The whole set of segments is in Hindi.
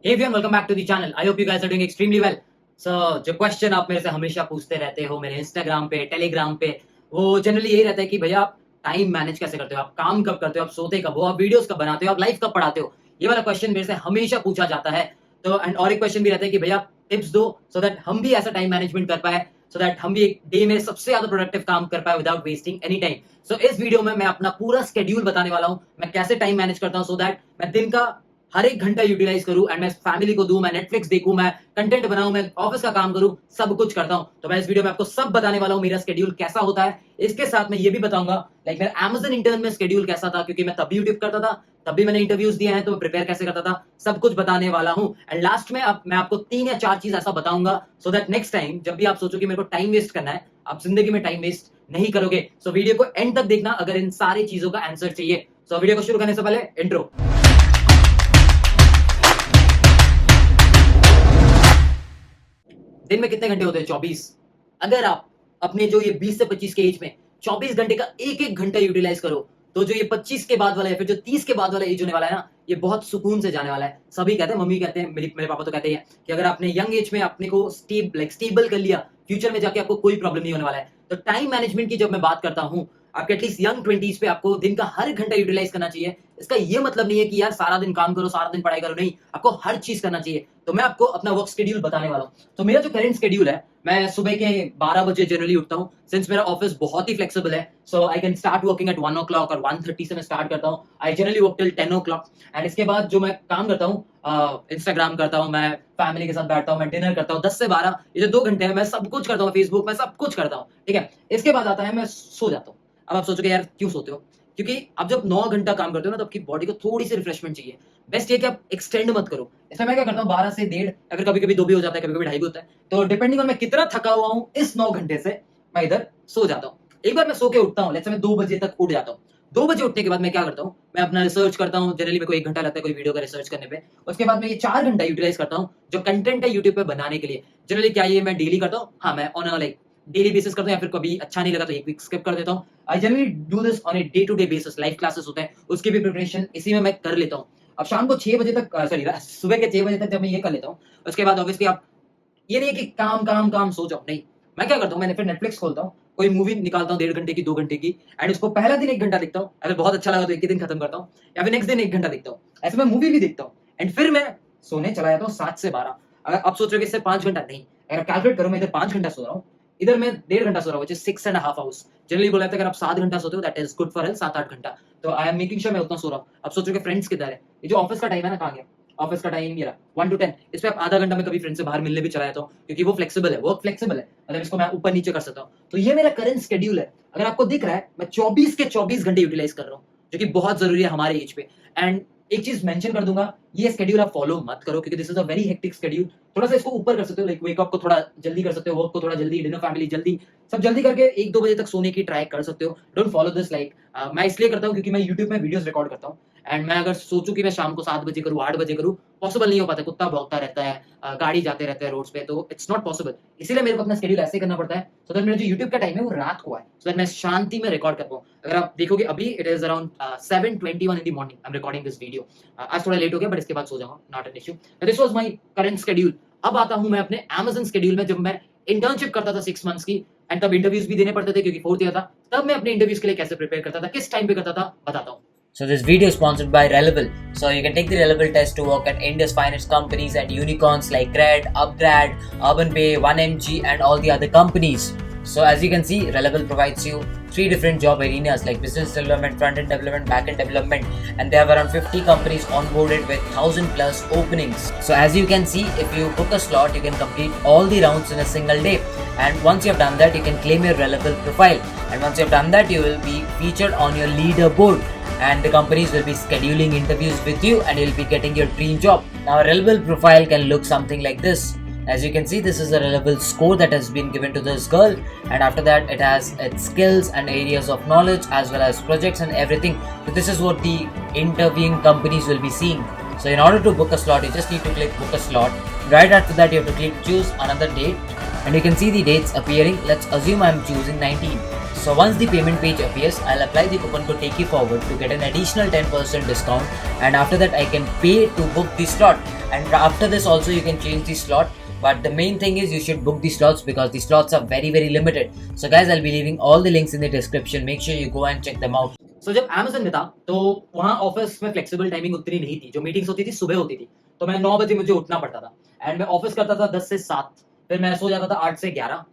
Hey everyone, welcome back to the channel. I hope you guys are doing extremely well. So, जो क्वेश्चन आप मेरे से हमेशा पूछते रहते हो मेरे इंस्टाग्राम पे, टेलीग्राम पे, वो जनरली यही रहता है कि भैया आप टाइम मैनेज कैसे करते हो, आप काम कब करते हो, आप सोते कब हो, आप वीडियोस कब बनाते हो, आप लाइव कब पढ़ाते हो। ये वाला क्वेश्चन मेरे से हमेशा पूछा जाता है। तो एंड और एक क्वेश्चन भी रहता है कि भैया टिप्स दो सो दैट हम भी ऐसा टाइम मैनेजमेंट कर पाए, सो दैट हम भी एक डे में सबसे ज्यादा प्रोडक्टिव काम कर पाए विदाउट वेस्टिंग एनी टाइम। सो इस वीडियो में मैं अपना पूरा स्केड्यूल बताने वाला हूँ, मैं कैसे टाइम मैनेज करता हूँ सो दैट मैं दिन का हर एक घंटा यूटिलाइज करूं एंड मैं फैमिली को दूं, मैं नेटफ्लिक्स देखूं, मैं कंटेंट बनाऊं, मैं ऑफिस का काम करूं, सब कुछ करता हूं। तो मैं इस वीडियो में आपको सब बताने वाला हूं मेरा स्केड्यूल कैसा होता है। इसके साथ मैं ये भी बताऊंगा लाइक मेरा Amazon इंटर्न में स्केड्यूल कैसा था, क्योंकि मैं तब भी यूट्यूब करता था, तब भी मैंने इंटरव्यूज दिए हैं, तो मैं प्रिपेयर कैसे करता था, सब कुछ बताने वाला हूं। एंड लास्ट में अब मैं आपको 3 या 4 चीज ऐसा बताऊंगा सो दैट नेक्स्ट टाइम जब भी आप सोचो कि मेरे को टाइम वेस्ट करना है, आप जिंदगी में टाइम वेस्ट नहीं करोगे। सो वीडियो को एंड तक देखना अगर इन सारी चीजों का आंसर चाहिए। सो वीडियो को शुरू करने से पहले इंट्रो। दिन में कितने घंटे होते हैं? 24। अगर आप अपने जो ये 20 से 25 के एज में 24 घंटे का एक एक घंटा यूटिलाइज करो, तो जो ये 25 के बाद वाला है, फिर जो 30 के बाद वाला एज होने वाला है ना, ये बहुत सुकून से जाने वाला है। सभी कहते हैं, मम्मी कहते हैं, मेरे पापा तो कहते हैं कि अगर आपने यंग एज में अपने को स्टेबल कर लिया, फ्यूचर में जाके आपको कोई प्रॉब्लम नहीं होने वाला है। तो टाइम मैनेजमेंट की जब मैं बात करता हूँ, आपके एटलीस्ट यंग 20s पे आपको दिन का हर घंटा यूटिलाइज करना चाहिए। इसका ये मतलब नहीं है कि यार सारा दिन काम करो, सारा दिन पढ़ाई करो, नहीं, आपको हर चीज करना चाहिए। तो मैं आपको अपना वर्क शेड्यूल बताने वाला हूँ। तो मेरा जो करंट शेड्यूल है, मैं सुबह के 12 बजे जनरली उठता हूँ, सिंस मेरा ऑफिस बहुत ही फ्लेक्सिबल है। So I can start working at 1 o'clock और 1:30 से मैं स्टार्ट करता हूँ। I generally work till 10 o'clock and इसके बाद जो मैं काम करता हूँ, इंस्टाग्राम करता हूँ, मैं फैमिली के साथ बैठता हूँ, मैं डिनर करता हूँ 10 से 12, ये जो 2 घंटे हैं मैं सब कुछ करता हूँ, फेसबुक में सब कुछ करता हूँ, ठीक है। इसके बाद आता है मैं सो जाता हूँ। अब आप सोचोगे यार क्यों सोते हो? क्योंकि आप जब 9 घंटा काम करते हो ना, तो आपकी बॉडी को थोड़ी सी रिफ्रेशमेंट चाहिए। बेस्ट ये कि आप एक्सटेंड मत करो। इसमें मैं क्या करता हूँ, 12 से 1:30 या फिर कभी कभी 2 भी हो जाता है, कभी कभी 2:30 भी होता है। तो डिपेंडिंग ऑन मैं कितना थका हुआ हूँ, इस 9 घंटे से मैं इधर सो जाता हूँ। एक बार मैं सो के उठता हूँ, लेट्स से मैं 2 बजे तक उठ जाता हूँ। 2 बजे उठने के बाद मैं क्या करता हूँ, मैं अपना रिसर्च करता हूँ। जनरली मेरे को 1 घंटा लगता है कोई वीडियो का रिसर्च करने पे। उसके बाद मैं ये 4 घंटा यूटिलाइज करता हूँ जो कंटेंट है यूट्यूब पे बनाने के लिए। जनरली क्या ये मैं डेली करता हूँ? हाँ, मैं ऑन लाइक डेली बेसिस करता हूँ, या फिर कभी अच्छा नहीं लगा तो एक वीक स्किप कर देता हूँ। I generally do this on a day to day basis. Live classes होते हैं, उसकी भी प्रिपरेशन इसी में मैं कर लेता हूँ। अब शाम को 6 बजे तक, सॉरी सुबह के 6 बजे तक जब मैं ये कर लेता हूँ, उसके बाद ऑब्वियसली आप, ये नहीं है कि काम काम काम सो जाओ, नहीं। मैं क्या करता हूँ, मैंने फिर नेटफ्लिक्स खोलता हूँ, कोई मूवी निकालता हूँ 1.5 घंटे की, 2 घंटे की, एंड उसको पहला दिन 1 घंटा देखता हूँ। अगर बहुत अच्छा लगा तो एक ही दिन खत्म करता हूँ, या फिर नेक्स्ट दिन 1 घंटा देखता हूँ। ऐसे मैं मूवी भी देखता हूँ एंड फिर मैं सोने चला जाता हूँ 7 से 12। अगर आप सोच रहे हो कि इससे 5 घंटा, नहीं, अगर कैलकुलेट करो, मैं इधर 5 घंटा सो रहा हूँ, इधर मैं 1.5 घंटा सो रहा हूँ, 6.5 आवर्स। जनरली बोला जाता है अगर आप 7 घंटा सोते हो that is good for health, 7-8 घंटा। तो आई एम मेकिंग श्योर मैं उतना सो रहा हूँ। अब सोच रहे हो कि फ्रेंड्स किधर है, ये जो ऑफिस का टाइम है ना, कहाँ गया? ऑफिस का टाइम ये रहा 1 to 10। इस पे आप आधा घंटा में कभी फ्रेंड से बाहर मिलने भी चला जाता हूँ, क्योंकि वो फ्लेक्सिबल है, वर्क फ्लेक्सिबल है, मतलब इसको मैं ऊपर नीचे कर सकता हूँ। तो ये मेरा करंट शेड्यूल है। अगर आपको दिख रहा है, मैं 24 के 24 घंटे यूटिलाइज कर रहा हूँ, जो कि बहुत जरूरी है हमारे एज पे। एंड एक चीज मेंशन कर दूंगा, ये शेड्यूल आप फॉलो मत करो, क्योंकि this is a very hectic schedule. थोड़ा सा इसको ऊपर कर सकते हो, लाइक वेक अप को थोड़ा जल्दी कर सकते हो, वर्क को थोड़ा जल्दी, डिनर फैमिली जल्दी, सब जल्दी करके 1-2 बजे तक सोने की ट्राई कर सकते हो। डोंट फॉलो दिस लाइक, मैं इसलिए करता हूँ क्योंकि मैं यूट्यूब में वीडियोस रिकॉर्ड करता हूँ एंड मैं अगर सोचूं कि मैं शाम को 7 बजे करूँ, 8 बजे करूँ, पॉसिबल नहीं हो पाता। कुत्ता भौंकता रहता है, गाड़ी जाते रहते हैं रोड्स पे, तो इट्स नॉट पॉसिबल। इसीलिए मेरे को अपना शेड्यूल ऐसे करना पड़ता है सो दैट मेरा जो यूट्यूब का टाइम है वो रात को आए, सो दैट मैं शांति में रिकॉर्ड कर पाऊँ। अगर आप देखोगे अभी it is around 7:21 in the morning I am recording this video. आज थोड़ा लेट हो गया, बट इसके बाद सो जाऊंगा, not an issue. This was my current schedule. अब आता हूं मैं अपने Amazon शेड्यूल में। जब मैं इंटर्नशिप करता था 6 मंथ्स की, एंड तब इंटरव्यूज भी देने पड़ते थे क्योंकि 4th ईयर था, तब मैं अपने इंटरव्यूज के लिए कैसे प्रिपेयर करता था, किस टाइम पे करता था, बताता हूँ। So this video is sponsored by Reliable. So you can take the Reliable test to work at India's finest companies and unicorns like Grad, Upgrad, UrbanPay, 1MG and all the other companies. So as you can see, Reliable provides you 3 different job arenas like business development, front-end development, back-end development, and they have around 50 companies onboarded with 1000 plus openings. So as you can see, if you book a slot, you can complete all the rounds in a single day. And once you have done that, you can claim your Reliable profile. And once you have done that, you will be featured on your leaderboard. And the companies will be scheduling interviews with you and you'll be getting your dream job. Now a Reliable profile can look something like this. As you can see, this is a Reliable score that has been given to this girl, and after that it has its skills and areas of knowledge as well as projects and everything. So this is what the interviewing companies will be seeing. So in order to book a slot, you just need to click book a slot. Right after that you have to click choose another date, and you can see the dates appearing. Let's assume I'm choosing 19. So once the payment page appears, I'll apply the coupon code Take You Forward to get an additional 10% discount, and after that I can pay to book the slot. And after this also you can change the slot, but the main thing is you should book the slots because the slots are very very limited. So guys, I'll be leaving all the links in the description. Make sure you go and check them out. सो जब Amazon में था तो वहाँ ऑफिस में फ्लेक्सिबल टाइमिंग उतनी नहीं थी, जो मीटिंग्स होती थी सुबह होती थी, तो मैं 9 बजे मुझे उठना पड़ता था एंड मैं ऑफिस करता था 10 से 7, फिर मैं सो जाता था 8 से 11।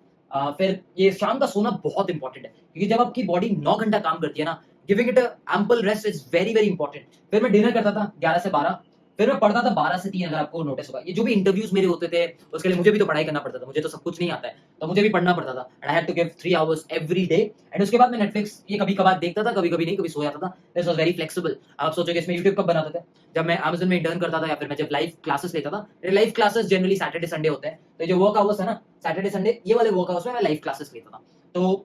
फिर ये शाम का सोना बहुत इंपॉर्टेंट है क्योंकि जब आपकी बॉडी 9 घंटा काम करती है ना, giving it ample rest is very very important. फिर मैं डिनर करता था 11 से 12, फिर मैं पढ़ता था 12 से 3, अगर आपको नोटिस होगा। ये जो भी इंटरव्यूज मेरे होते थे उसके लिए मुझे भी तो पढ़ाई करना पड़ता था, मुझे तो सब कुछ नहीं आता है, तो मुझे भी पढ़ना पड़ता था and I had to give 3 hours every day. And उसके बाद मैं नेटफ्लिक्स ये कभी कभार देखता था, कभी कभी नहीं, कभी सो जाता था। This was very flexible. आप सोचोगे इसमें यूट्यूब कब बनाते थे? जब मैं Amazon में इंटर्न करता था या फिर मैं जब लाइव क्लासेस लेता था। मेरे live classes generally Saturday Sunday होते हैं, तो जो वर्क आवर्स है ना सैटरडे संडे, ये वाले वर्क आवर्स में मैं लाइव क्लासेस लेता था। तो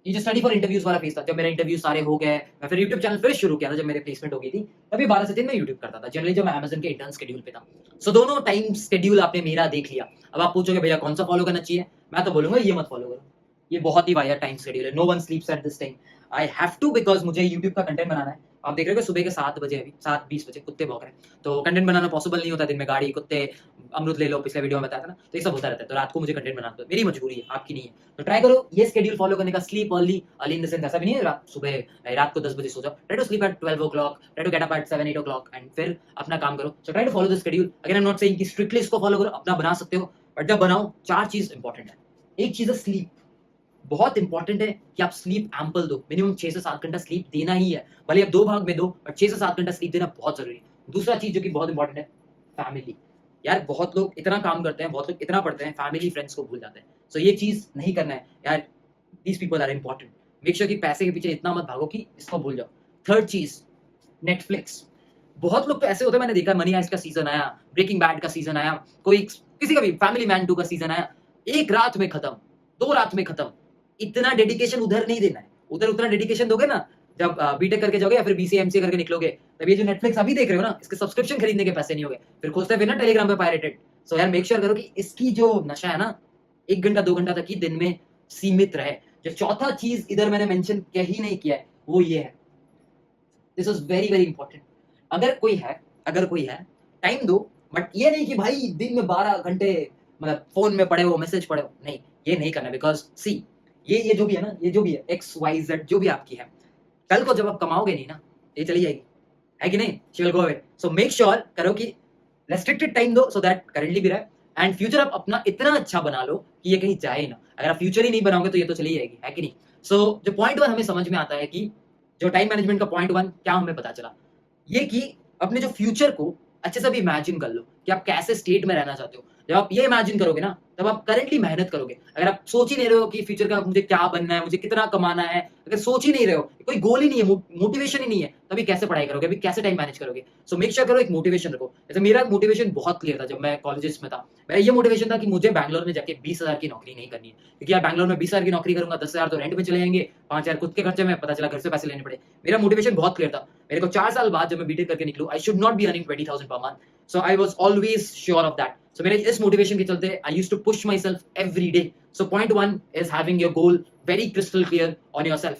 ये जो स्टडी फॉर इंटरव्यूज वाला फेज था, जब मेरे इंटरव्यू सारे हो गए, मैं फिर यूट्यूब चैनल फिर शुरू किया था। जब मेरे प्लेसमेंट हो गई थी तभी 12 से 3 मैं यूट्यूब करता था, जनरली जब मैं Amazon के इंटर्न शेड्यूल पे था। सो दोनों टाइम शेड्यूल आपने मेरा देख लिया। अब आप पूछोगे भैया कौन सा फॉलो करना चाहिए, मैं तो बोलूंगा ये मत फॉलो करो, ये बहुत ही वाहियात टाइम शेड्यूल है। No one sleeps at this time, I have to, because मुझे यूट्यूब का कंटेंट बनाना है। आप देख रहे हो सुबह के 7 बजे, अभी 7:20 बजे कुत्ते भौंक रहे हैं, तो कंटेंट बनाना पॉसिबल नहीं होता। दिन में गाड़ी, कुत्ते, अमरूद ले लो, पिछले वीडियो में बताया था ना, तो ये सब होता रहता है। तो रात को मुझे कंटेंट बनाना, तो मेरी मजबूरी है, आपकी नहीं है। तो ट्राई करो ये शेड्यूल फॉलो करने का। Sleep early, early in the sense ऐसा भी नहीं है रात को 10 बजे सो जाओ। Try to sleep at 12 o'clock, try to get up at 7-8 o'clock and फिर अपना काम करो। So try to follow the schedule. Again I am not saying कि स्ट्रिक्टली इसको फॉलो करो, अपना बना सकते हो, बट जब बनाओ 4 चीज इंपॉर्टेंट है। एक चीज है स्लीप, बहुत इंपॉर्टेंट है कि आप स्लीप एम्पल दो। मिनिमम 6 से 7 घंटा स्लीप देना ही है, भले आप 2 भाग में दो, बट 6 से 7 घंटा स्लीप देना बहुत जरूरी है। दूसरा चीज जो कि बहुत इंपॉर्टेंट है, फैमिली। यार बहुत लोग इतना काम करते हैं, बहुत लोग इतना पढ़ते हैं, फैमिली फ्रेंड्स को भूल जाते हैं। सो ये चीज नहीं करना है यार, these people are important. Make sure कि पैसे के पीछे इतना मत भागो कि इसको भूल जाओ। थर्ड चीज, नेटफ्लिक्स। बहुत लोग तो ऐसे होते हैं, मैंने देखा मनी हाइस्ट का सीजन आया, ब्रेकिंग बैड का सीजन आया, कोई किसी का भी फैमिली मैन 2 का सीजन आया, 1 रात में खत्म, 2 रात में खत्म। इतना डेडिकेशन उधर नहीं देना है। उधर उतना डेडिकेशन दोगे ना जब बीटेक करके जाओगे या फिर बीसीए एमसीए करके निकलोगे, तब ये जो नेटफ्लिक्स अभी देख रहे हो ना, इसके सब्सक्रिप्शन खरीदने के पैसे नहीं होंगे, फिर खोजते फिर ना टेलीग्राम पे पायरेटेड। सो यार मेक श्योर करो कि इसकी जो नशा है ना 1 घंटा 2 घंटा तक ही दिन में सीमित रहे। जो चौथा चीज इधर मैंने मेंशन ही नहीं किया है वो ये है, this is very very important. अगर कोई है टाइम दो, बट ये नहीं कि भाई दिन में 12 घंटे मतलब फोन में पड़े हो, मैसेज पढ़े हो, नहीं, ये नहीं करना। बिकॉज सी ये जो भी है ना, ये जो भी है XYZ जो भी आपकी है, कल को जब आप कमाओगे नहीं ना, ये चली जाएगी, है कि नहीं? She will go away. So make sure करो कि रेस्ट्रिक्टेड टाइम दो, सो दैट करेंटली भी रहे एंड फ्यूचर आप अपना इतना अच्छा बना लो कि ये कहीं जाए ना। अगर आप फ्यूचर ही नहीं बनाओगे तो ये तो चली जाएगी, है कि नहीं? सो जो पॉइंट 1 हमें समझ में आता है कि जो टाइम मैनेजमेंट का पॉइंट 1 क्या हमें पता चला, ये कि अपने जो फ्यूचर को अच्छे से भी इमेजिन कर लो कि आप कैसे स्टेट में रहना चाहते हो। जब आप ये इमेजिन करोगे ना, तब आप करेंटली मेहनत करोगे। अगर आप सोच ही नहीं रहे हो कि फ्यूचर का मुझे क्या बनना है, मुझे कितना कमाना है, अगर सोच ही नहीं रहे हो, कोई गोल ही नहीं है, मोटिवेशन ही नहीं है, तभी कैसे पढ़ाई करोगे, अभी कैसे टाइम मैनेज करोगे? सो मेक श्योर करो एक मोटिवेशन रखो। जैसे मेरा मोटिवेशन बहुत क्लियर था जब मैं कॉलेजेस में था, मेरा ये मोटिवेशन था कि मुझे बैंगलोर में जाके 20,000 की नौकरी नहीं करनी है, क्योंकि यार बैंगलोर में 20,000 की नौकरी करूंगा, 10,000 तो रेंट में चले जाएंगे, 5,000 खुद के खर्चे में, पता चला घर से पैसे लेने पड़े। मेरा मोटिवेशन बहुत क्लियर था। मेरे को 4 साल बाद जब मैं बीटेक करके निकलूं, I should not be earning 20,000 per month. So I was always sure of that. So मेरे इस मोटिवेशन के चलते I used to push myself every day. So point 1 is having your goal very crystal clear on yourself.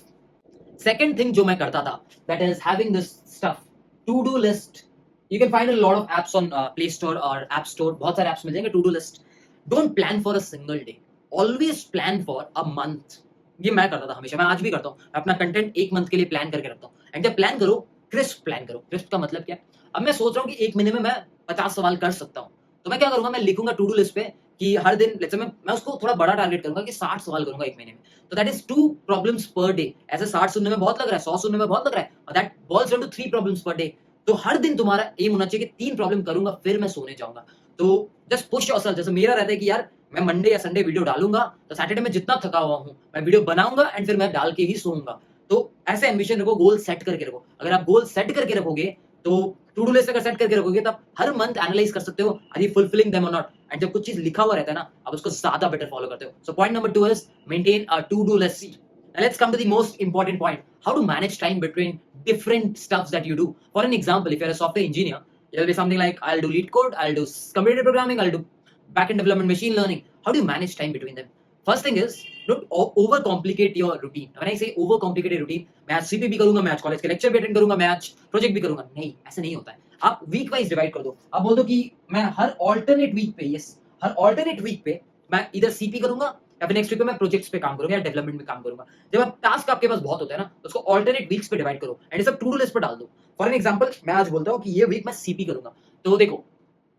Second thing जो मैं करता था, that is having this stuff, to do list. You can find a lot of apps on play store और ऐप स्टोर, बहुत सारे एप्स मिल जाएंगे। To do list, don't plan for a single day, always plan for a month. ये मैं करता था हमेशा, मैं आज भी करता हूँ। अपना कंटेंट 1 मंथ के लिए प्लान करके रखता हूँ। एंड जब प्लान करो, क्रिस्प प्लान करो। क्रिस्प का मतलब क्या है? अब मैं सोच रहा हूँ कि 1 महीने में मैं 50 सवाल कर सकता हूँ, तो मैं क्या करूंगा, मैं लिखूंगा टू डू लिस्ट पे कि हर दिन लेट्स से मैं उसको थोड़ा बड़ा टारगेट करूंगा कि 60 सवाल करूंगा 1 महीने में। तो that is 2 problems per day. ऐसे 60 सुनने में बहुत लग रहा है, 100 सुनने में बहुत लग रहा है, और that boils down to 3 problems per day. तो हर दिन तुम्हारा एम होना चाहिए कि 3 प्रॉब्लम करूंगा फिर मैं सोने जाऊंगा। तो जस्ट पुश योरसेल्फ। जैसे मेरा रहता है कि यार मैं मंडे या संडे वीडियो डालूंगा, तो सैटरडे में जितना थका हुआ हूं मैं वीडियो बनाऊंगा एंड फिर मैं डाल के ही सोऊंगा। तो ऐसे एम्बिशन रखो, गोल सेट करके रखो। अगर आप गोल सेट करके रखोगे, तो टू डू लिस्ट अगर सेट करके रखोगे, तब हर मंथ एनालाइज कर सकते हो, आर यू फुलफिलिंग देम और नॉट। एंड जब कुछ चीज लिखा हुआ रहता है ना, आप उसको ज्यादा बेटर फॉलो करते हो। So point number 2 is maintain a to do list. Let's come to the most important point, how to manage time between different stuffs that you do. For an example, if you're a software engineer, it'll be something like I'll do lead code, I'll do computer programming, I'll do backend development, machine learning. How do you manage time between them? First thing is, don't over complicate your routine. When I से ओवर कॉम्प्लिकेटेड रूटीन, मैं आज सीपी भी करूंगा, मैं आज कॉलेज के लेक्चर भी अटेंड करूंगा, मैं आज प्रोजेक्ट भी करूंगा, नहीं, ऐसे नहीं होता है। आप वीक वाइज डिवाइड कर दो। आप बोल दो कि मैं हर ऑल्टरनेट वीक पे, यस, हर ऑल्टरनेट वीक पे मैं इधर सीपी करूंगा या फिर नेक्स्ट वीक पे मैं प्रोजेक्ट्स पे काम करूंगा या डेवलपमेंट में काम करूंगा। जब आप टास्क आपके पास बहुत होते हैं ना, तो उसको ऑल्टरनेट वीक्स पे डिवाइड करो एंड सब टू डू लिस्ट पे डाल दो। फॉर एन एग्जांपल, मैं आज बोलता हूं कि ये वीक मैं सीपी करूंगा, तो देखो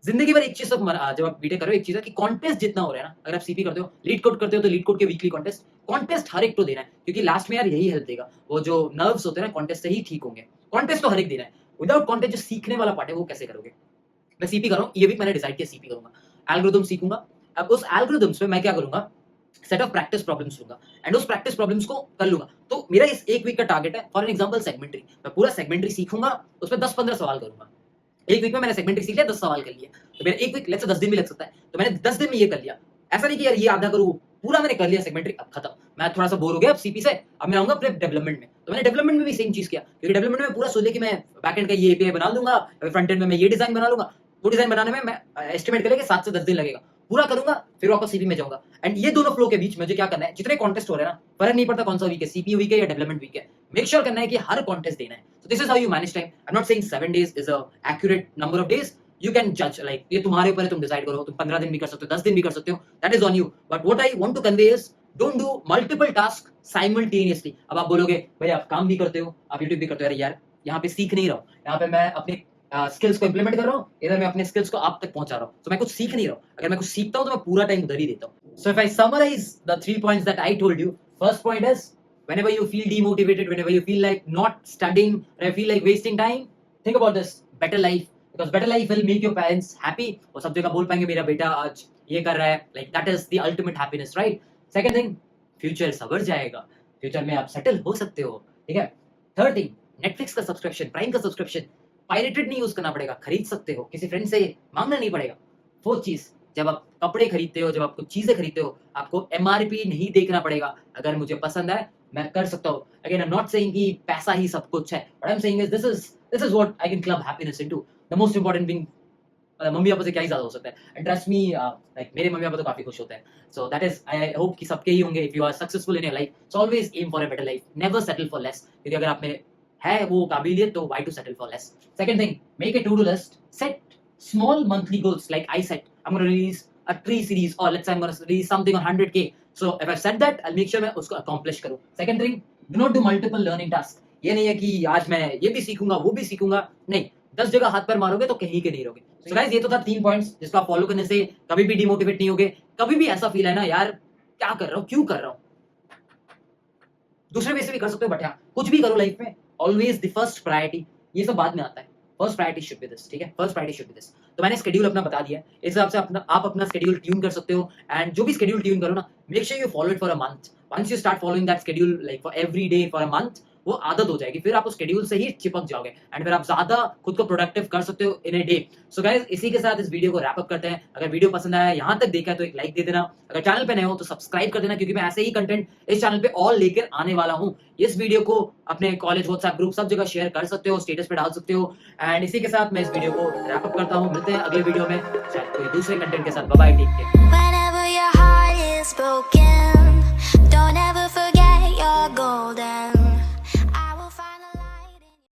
जिंदगी भर एक चीज जब आप बीटेक कर रहे हो, एक चीज है कि कॉन्टेस्ट जितना हो रहा है ना, अगर आप सीपी करते हो, लीड कोड करते हो, तो लीड कोड के वीकली कॉन्टेस्ट हर एक को देना है, क्योंकि लास्ट में यार यही हेल्प देगा। वो जो नर्व्स होते हैं ना, कॉन्टेस्ट से ही ठीक होंगे। कॉन्टेस्ट तो हर एक देना है, विदाउट कॉन्टेस्ट जो सीखने वाला पार्ट है वो कैसे करोगे। मैं सीपी कर रहा हूँ, ये वीक मैंने डिसाइड किया सीपी करूंगा, एल्गोरिथम सीखूंगा। अब उस एल्गोरिथम्स पे मैं क्या करूंगा, सेट ऑफ प्रैक्टिस प्रॉब्लम्स लूंगा एंड उस प्रैक्टिस प्रॉब्लम्स को कर लूंगा। तो मेरा इस एक वीक का टारगेट है, फॉर एन एग्जांपल सेगमेंट्री, मैं पूरा सेगमेंट्री सीखूंगा, उसमें 10-15 सवाल करूंगा। एक वीक में मैंने सेगमेंट्री सीख लिया, 10 सवाल कर लिए, तो मेरा एक वीक लेट्स से 10 दिन भी लग सकता है, तो मैंने 10 दिन में ये कर लिया। ऐसा नहीं कि यार ये आधा करूं, पूरा मैंने कर लिया सेगमेंट्री, अब खत्म। मैं थोड़ा सा बोर हो गया अब सीपी से, अब मैं आऊंगा अपने डेवलपमेंट में, तो मैंने डेवलपमेंट में भी सेम चीज किया, क्योंकि डेवलपमेंट में पूरा सोच लिया कि मैं बैकएंड का ये एपीआई बना लूंगा, फ्रंट एंड में मैं ये डिजाइन बना लूंगा। वो डिजाइन बनाने में मैं एस्टिमेट करें कि 7 से 10 दिन लगेगा, पूरा करूंगा, फिर वापस सीपी में जाऊंगा। एंड ये दोनों फ्लो के बीच मुझे क्या करना है, जितने कॉन्टेस्ट हो रहे हैं ना, फर्क नहीं पड़ता कौन सा वीक है, सीपी वीक है या डेवलपमेंट वीक है, मेक श्योर करना है कि हर कॉन्टेस्ट देना है। So this is how you manage time. I am not saying 7 days is a accurate number of days, you can जज, लाइक ये तुम्हारे ऊपर है, तुम डिसाइड करो, तुम 15 दिन भी कर सकते हो, 10 दिन भी कर सकते हो, that is on you. But what I want to convey is don't do multiple task simultaneously. अब आप बोलोगे भाई आप काम भी करते हो, आप यूट्यूब भी करते हो, अरे यार यहाँ पे सीख नहीं रहा हूँ, यहाँ पे मैं अपने स्किल्स को इंप्लीमेंट कर रहा हूँ, इधर मैं अपने स्किल्स को आप तक पहुंचा रहा हूँ, तो मैं कुछ सीख नहीं रहा हूँ। अगर मैं कुछ सीखता हूँ तो मैं पूरा टाइम उधर ही देता हूँ। So if I summarise the 3 points that I told you, first point is whenever you feel demotivated, whenever you feel like not studying, whenever you feel like wasting time, think about this better life, because better life will make your parents happy, वो सब जगह बोल पाएंगे मेरा बेटा आज ये कर रहा है, like that is the ultimate happiness, right? Second thing, future सवर जाएगा, फ्यूचर में आप सेटल हो सकते हो, ठीक है। थर्ड थिंग, नेटफ्लिक्स का सब्सक्रिप्शन, प्राइम का सब्सक्रिप्शन पायरेटेड नहीं यूज करना पड़ेगा, खरीद सकते हो, किसी फ्रेंड से मांगना नहीं पड़ेगा। फोर्थ चीज, जब आप कपड़े खरीदते हो, जब आप कुछ चीजें खरीदते हो, आपको एमआरपी नहीं देखना पड़ेगा, अगर मुझे पसंद है मैं कर सकता हूँ। Again I am not saying कि पैसा ही सब कुछ है, but I am saying this is what I can club happiness into. The most important thing, mummy papa से क्या ही ज्यादा हो सकता है, एंड ट्रस्ट मी, लाइक मेरे मम्मी पापा तो काफी खुश होते हैं। So that is, I hope कि सबके ही होंगे। If you are successful in your life, so always M for a better life, never settle for less, क्योंकि अगर आप में है वो काबिलियत, तो why to settle for less? Second thing, make a to-do list, set small monthly goals, like I set I'm going to release a tree series, or let's say I'm going to release something on 100K. So if I've set that, I'll make sure मैं उसको accomplish करूँ। Second thing, do not do multiple learning tasks. ये नहीं है कि आज मैं ये भी सीखूंगा वो भी सीखूंगा, नहीं, 10 जगह हाथ पैर मारोगे तो कहीं के नहीं रहोगे। So guys, ये तो था 3 पॉइंट्स जिसको आप फॉलो करने से कभी भी डिमोटिवेट नहीं होगे, कभी भी ऐसा फील है ना यार क्या कर रहा हूँ, क्यों कर रहा हूँ, दूसरे वे से भी कर सकते हो, बट हाँ कुछ भी करो लाइफ में, ऑलवेज द फर्स्ट प्रायोरिटी, ये सब बाद में आता है, first priority should be this, ठीक है, first priority should be this. तो मैंने शेड्यूल अपना बता दिया है, इस हिसाब से आप अपना शेड्यूल ट्यून कर सकते हो, एंड जो भी शेड्यूल ट्यून करो ना, make sure you follow it for a month. Once you start following that schedule like for every day for a month, वो आदत हो जाएगी, फिर आप उस शेड्यूल से ही चिपक जाओगे, एंड फिर आप ज्यादा खुद को प्रोडक्टिव कर सकते हो इन ए डे। सो गाइस, इसी के साथ इस वीडियो को रैप अप करते हैं। अगर वीडियो पसंद आया, यहाँ तक देखा है, तो एक लाइक दे देना, अगर चैनल पे नए हो तो सब्सक्राइब कर देना, क्योंकि मैं ऐसे ही कंटेंट इस चैनल पे और लेकर आने वाला हूँ। इस वीडियो को अपने कॉलेज व्हाट्सएप ग्रुप सब जगह शेयर कर सकते हो, स्टेटस पे डाल सकते हो, एंड इसी के साथ मैं इस वीडियो को रैप अप करता हूँ। मिलते हैं अगले वीडियो में शायद कोई दूसरे कंटेंट के साथ। Bye bye, take care. Whenever your heart is broken, don't ever forget you're golden.